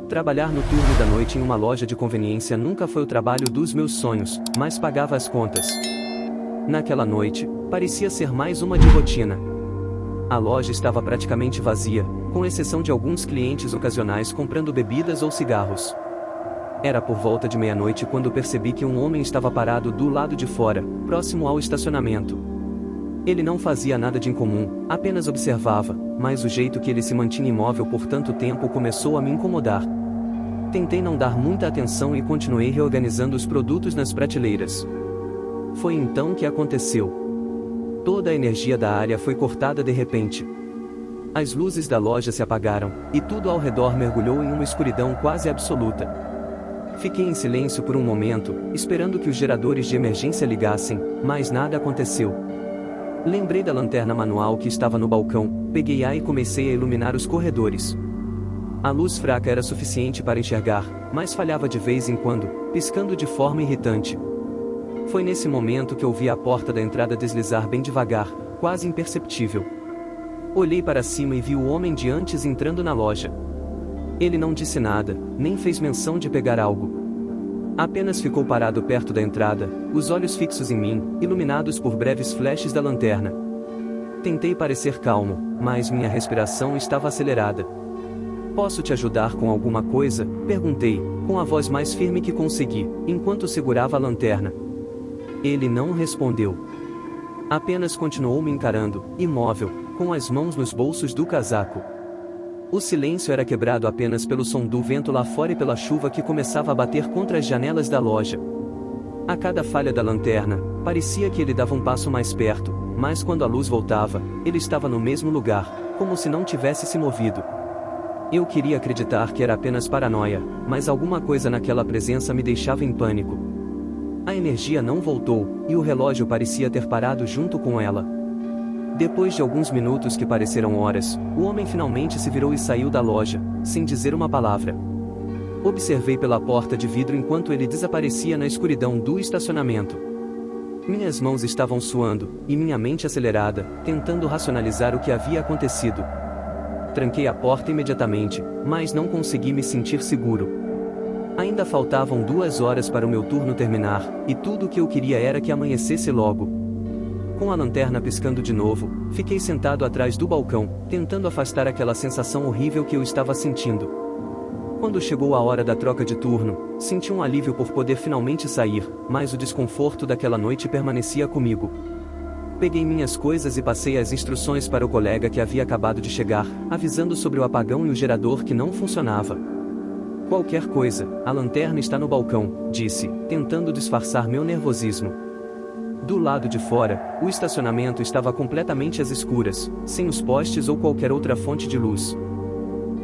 Trabalhar no turno da noite em uma loja de conveniência nunca foi o trabalho dos meus sonhos, mas pagava as contas. Naquela noite, parecia ser mais uma de rotina. A loja estava praticamente vazia, com exceção de alguns clientes ocasionais comprando bebidas ou cigarros. Era por volta de meia-noite quando percebi que um homem estava parado do lado de fora, próximo ao estacionamento. Ele não fazia nada de incomum, apenas observava, mas o jeito que ele se mantinha imóvel por tanto tempo começou a me incomodar. Tentei não dar muita atenção e continuei reorganizando os produtos nas prateleiras. Foi então que aconteceu. Toda a energia da área foi cortada de repente. As luzes da loja se apagaram, e tudo ao redor mergulhou em uma escuridão quase absoluta. Fiquei em silêncio por um momento, esperando que os geradores de emergência ligassem, mas nada aconteceu. Lembrei da lanterna manual que estava no balcão, peguei-a e comecei a iluminar os corredores. A luz fraca era suficiente para enxergar, mas falhava de vez em quando, piscando de forma irritante. Foi nesse momento que ouvi a porta da entrada deslizar bem devagar, quase imperceptível. Olhei para cima e vi o homem de antes entrando na loja. Ele não disse nada, nem fez menção de pegar algo. Apenas ficou parado perto da entrada, os olhos fixos em mim, iluminados por breves flashes da lanterna. Tentei parecer calmo, mas minha respiração estava acelerada. "Posso te ajudar com alguma coisa?", perguntei, com a voz mais firme que consegui, enquanto segurava a lanterna. Ele não respondeu. Apenas continuou me encarando, imóvel, com as mãos nos bolsos do casaco. O silêncio era quebrado apenas pelo som do vento lá fora e pela chuva que começava a bater contra as janelas da loja. A cada falha da lanterna, parecia que ele dava um passo mais perto, mas quando a luz voltava, ele estava no mesmo lugar, como se não tivesse se movido. Eu queria acreditar que era apenas paranoia, mas alguma coisa naquela presença me deixava em pânico. A energia não voltou, e o relógio parecia ter parado junto com ela. Depois de alguns minutos que pareceram horas, o homem finalmente se virou e saiu da loja, sem dizer uma palavra. Observei pela porta de vidro enquanto ele desaparecia na escuridão do estacionamento. Minhas mãos estavam suando, e minha mente acelerada, tentando racionalizar o que havia acontecido. Tranquei a porta imediatamente, mas não consegui me sentir seguro. Ainda faltavam 2 horas para o meu turno terminar, e tudo o que eu queria era que amanhecesse logo. Com a lanterna piscando de novo, fiquei sentado atrás do balcão, tentando afastar aquela sensação horrível que eu estava sentindo. Quando chegou a hora da troca de turno, senti um alívio por poder finalmente sair, mas o desconforto daquela noite permanecia comigo. Peguei minhas coisas e passei as instruções para o colega que havia acabado de chegar, avisando sobre o apagão e o gerador que não funcionava. "Qualquer coisa, a lanterna está no balcão", disse, tentando disfarçar meu nervosismo. Do lado de fora, o estacionamento estava completamente às escuras, sem os postes ou qualquer outra fonte de luz.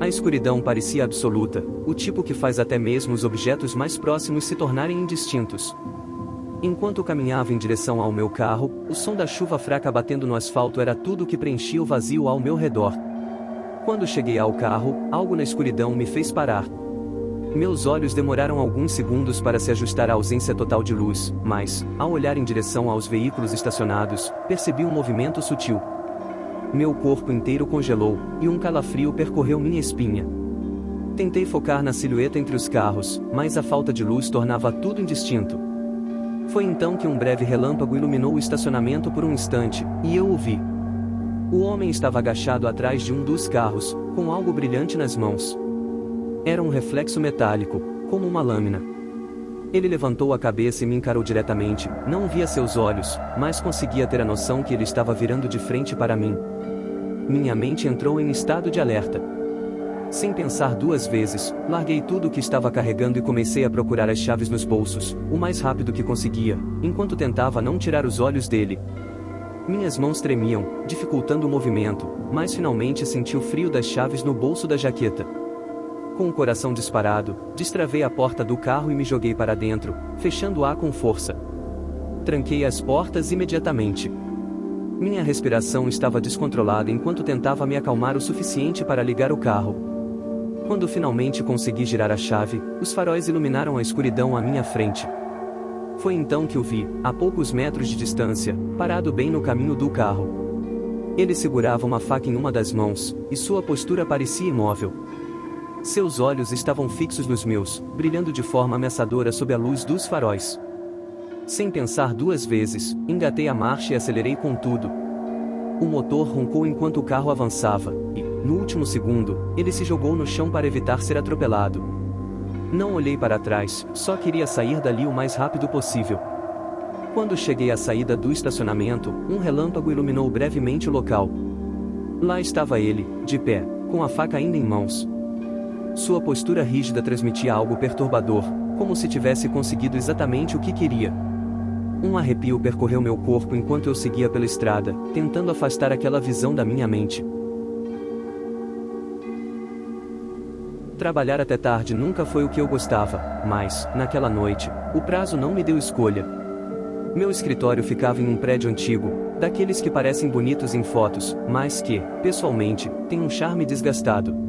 A escuridão parecia absoluta, o tipo que faz até mesmo os objetos mais próximos se tornarem indistintos. Enquanto caminhava em direção ao meu carro, o som da chuva fraca batendo no asfalto era tudo o que preenchia o vazio ao meu redor. Quando cheguei ao carro, algo na escuridão me fez parar. Meus olhos demoraram alguns segundos para se ajustar à ausência total de luz, mas, ao olhar em direção aos veículos estacionados, percebi um movimento sutil. Meu corpo inteiro congelou, e um calafrio percorreu minha espinha. Tentei focar na silhueta entre os carros, mas a falta de luz tornava tudo indistinto. Foi então que um breve relâmpago iluminou o estacionamento por um instante, e eu o vi. O homem estava agachado atrás de um dos carros, com algo brilhante nas mãos. Era um reflexo metálico, como uma lâmina. Ele levantou a cabeça e me encarou diretamente, não via seus olhos, mas conseguia ter a noção que ele estava virando de frente para mim. Minha mente entrou em estado de alerta. Sem pensar 2 vezes, larguei tudo o que estava carregando e comecei a procurar as chaves nos bolsos, o mais rápido que conseguia, enquanto tentava não tirar os olhos dele. Minhas mãos tremiam, dificultando o movimento, mas finalmente senti o frio das chaves no bolso da jaqueta. Com o coração disparado, destravei a porta do carro e me joguei para dentro, fechando-a com força. Tranquei as portas imediatamente. Minha respiração estava descontrolada enquanto tentava me acalmar o suficiente para ligar o carro. Quando finalmente consegui girar a chave, os faróis iluminaram a escuridão à minha frente. Foi então que o vi, a poucos metros de distância, parado bem no caminho do carro. Ele segurava uma faca em uma das mãos, e sua postura parecia imóvel. Seus olhos estavam fixos nos meus, brilhando de forma ameaçadora sob a luz dos faróis. Sem pensar duas vezes, engatei a marcha e acelerei com tudo. O motor roncou enquanto o carro avançava, e, no último segundo, ele se jogou no chão para evitar ser atropelado. Não olhei para trás, só queria sair dali o mais rápido possível. Quando cheguei à saída do estacionamento, um relâmpago iluminou brevemente o local. Lá estava ele, de pé, com a faca ainda em mãos. Sua postura rígida transmitia algo perturbador, como se tivesse conseguido exatamente o que queria. Um arrepio percorreu meu corpo enquanto eu seguia pela estrada, tentando afastar aquela visão da minha mente. Trabalhar até tarde nunca foi o que eu gostava, mas, naquela noite, o prazo não me deu escolha. Meu escritório ficava em um prédio antigo, daqueles que parecem bonitos em fotos, mas que, pessoalmente, têm um charme desgastado.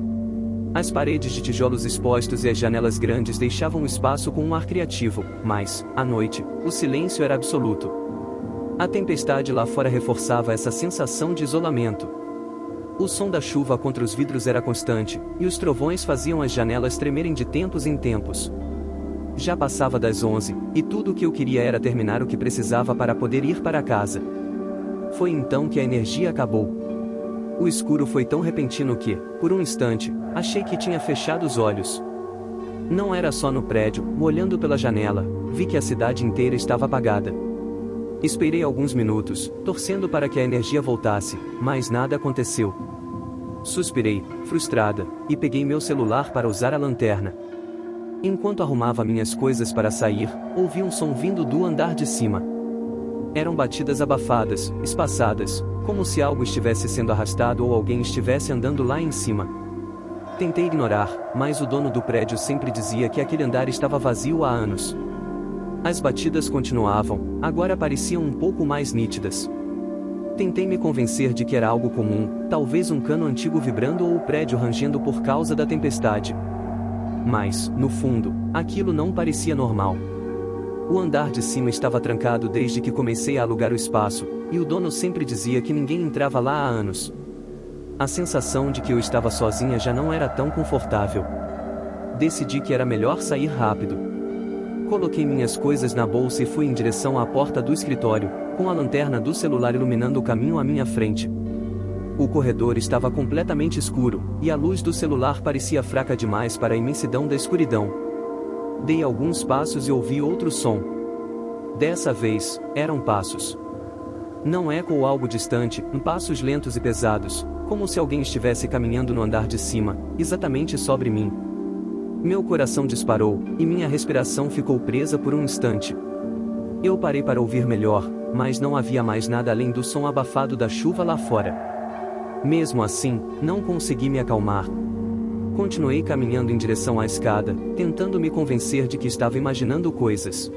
As paredes de tijolos expostos e as janelas grandes deixavam o espaço com um ar criativo, mas, à noite, o silêncio era absoluto. A tempestade lá fora reforçava essa sensação de isolamento. O som da chuva contra os vidros era constante, e os trovões faziam as janelas tremerem de tempos em tempos. Já passava das 11, e tudo o que eu queria era terminar o que precisava para poder ir para casa. Foi então que a energia acabou. O escuro foi tão repentino que, por um instante, achei que tinha fechado os olhos. Não era só no prédio, olhando pela janela, vi que a cidade inteira estava apagada. Esperei alguns minutos, torcendo para que a energia voltasse, mas nada aconteceu. Suspirei, frustrada, e peguei meu celular para usar a lanterna. Enquanto arrumava minhas coisas para sair, ouvi um som vindo do andar de cima. Eram batidas abafadas, espaçadas, como se algo estivesse sendo arrastado ou alguém estivesse andando lá em cima. Tentei ignorar, mas o dono do prédio sempre dizia que aquele andar estava vazio há anos. As batidas continuavam, agora pareciam um pouco mais nítidas. Tentei me convencer de que era algo comum, talvez um cano antigo vibrando ou o prédio rangendo por causa da tempestade. Mas, no fundo, aquilo não parecia normal. O andar de cima estava trancado desde que comecei a alugar o espaço, e o dono sempre dizia que ninguém entrava lá há anos. A sensação de que eu estava sozinha já não era tão confortável. Decidi que era melhor sair rápido. Coloquei minhas coisas na bolsa e fui em direção à porta do escritório, com a lanterna do celular iluminando o caminho à minha frente. O corredor estava completamente escuro, e a luz do celular parecia fraca demais para a imensidão da escuridão. Dei alguns passos e ouvi outro som. Dessa vez, eram passos. Não eco ou algo distante, passos lentos e pesados, como se alguém estivesse caminhando no andar de cima, exatamente sobre mim. Meu coração disparou, e minha respiração ficou presa por um instante. Eu parei para ouvir melhor, mas não havia mais nada além do som abafado da chuva lá fora. Mesmo assim, não consegui me acalmar. Continuei caminhando em direção à escada, tentando me convencer de que estava imaginando coisas.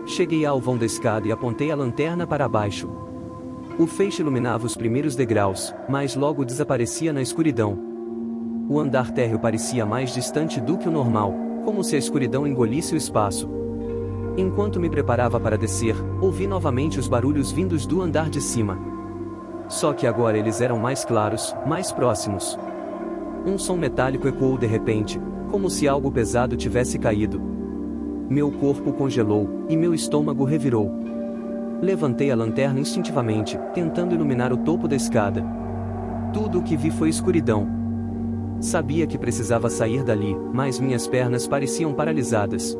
Cheguei ao vão da escada e apontei a lanterna para baixo. O feixe iluminava os primeiros degraus, mas logo desaparecia na escuridão. O andar térreo parecia mais distante do que o normal, como se a escuridão engolisse o espaço. Enquanto me preparava para descer, ouvi novamente os barulhos vindos do andar de cima. Só que agora eles eram mais claros, mais próximos. Um som metálico ecoou de repente, como se algo pesado tivesse caído. Meu corpo congelou, e meu estômago revirou. Levantei a lanterna instintivamente, tentando iluminar o topo da escada. Tudo o que vi foi escuridão. Sabia que precisava sair dali, mas minhas pernas pareciam paralisadas.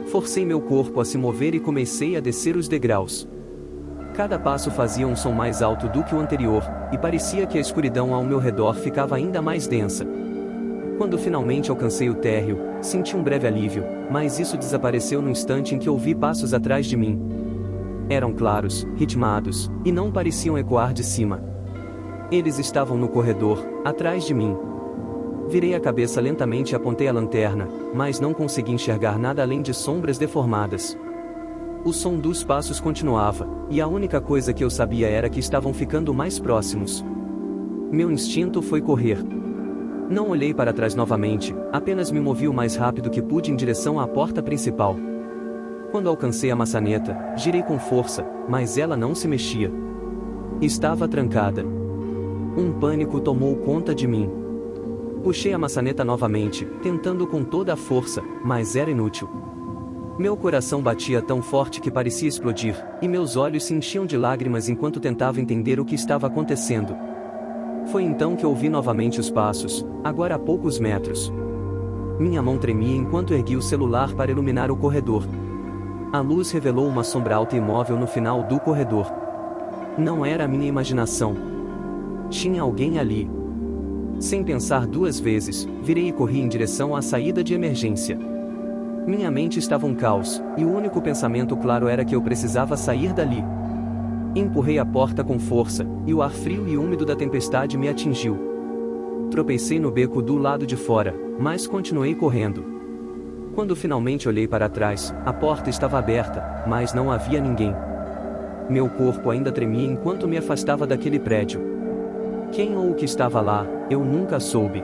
Forcei meu corpo a se mover e comecei a descer os degraus. Cada passo fazia um som mais alto do que o anterior, e parecia que a escuridão ao meu redor ficava ainda mais densa. Quando finalmente alcancei o térreo, senti um breve alívio, mas isso desapareceu no instante em que ouvi passos atrás de mim. Eram claros, ritmados, e não pareciam ecoar de cima. Eles estavam no corredor, atrás de mim. Virei a cabeça lentamente e apontei a lanterna, mas não consegui enxergar nada além de sombras deformadas. O som dos passos continuava, e a única coisa que eu sabia era que estavam ficando mais próximos. Meu instinto foi correr. Não olhei para trás novamente, apenas me movi o mais rápido que pude em direção à porta principal. Quando alcancei a maçaneta, girei com força, mas ela não se mexia. Estava trancada. Um pânico tomou conta de mim. Puxei a maçaneta novamente, tentando com toda a força, mas era inútil. Meu coração batia tão forte que parecia explodir, e meus olhos se enchiam de lágrimas enquanto tentava entender o que estava acontecendo. Foi então que ouvi novamente os passos, agora a poucos metros. Minha mão tremia enquanto ergui o celular para iluminar o corredor. A luz revelou uma sombra alta e imóvel no final do corredor. Não era a minha imaginação. Tinha alguém ali. Sem pensar duas vezes, virei e corri em direção à saída de emergência. Minha mente estava um caos, e o único pensamento claro era que eu precisava sair dali. Empurrei a porta com força, e o ar frio e úmido da tempestade me atingiu. Tropecei no beco do lado de fora, mas continuei correndo. Quando finalmente olhei para trás, a porta estava aberta, mas não havia ninguém. Meu corpo ainda tremia enquanto me afastava daquele prédio. Quem ou o que estava lá, eu nunca soube.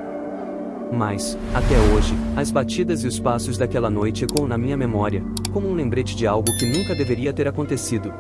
Mas, até hoje, as batidas e os passos daquela noite ecoam na minha memória, como um lembrete de algo que nunca deveria ter acontecido.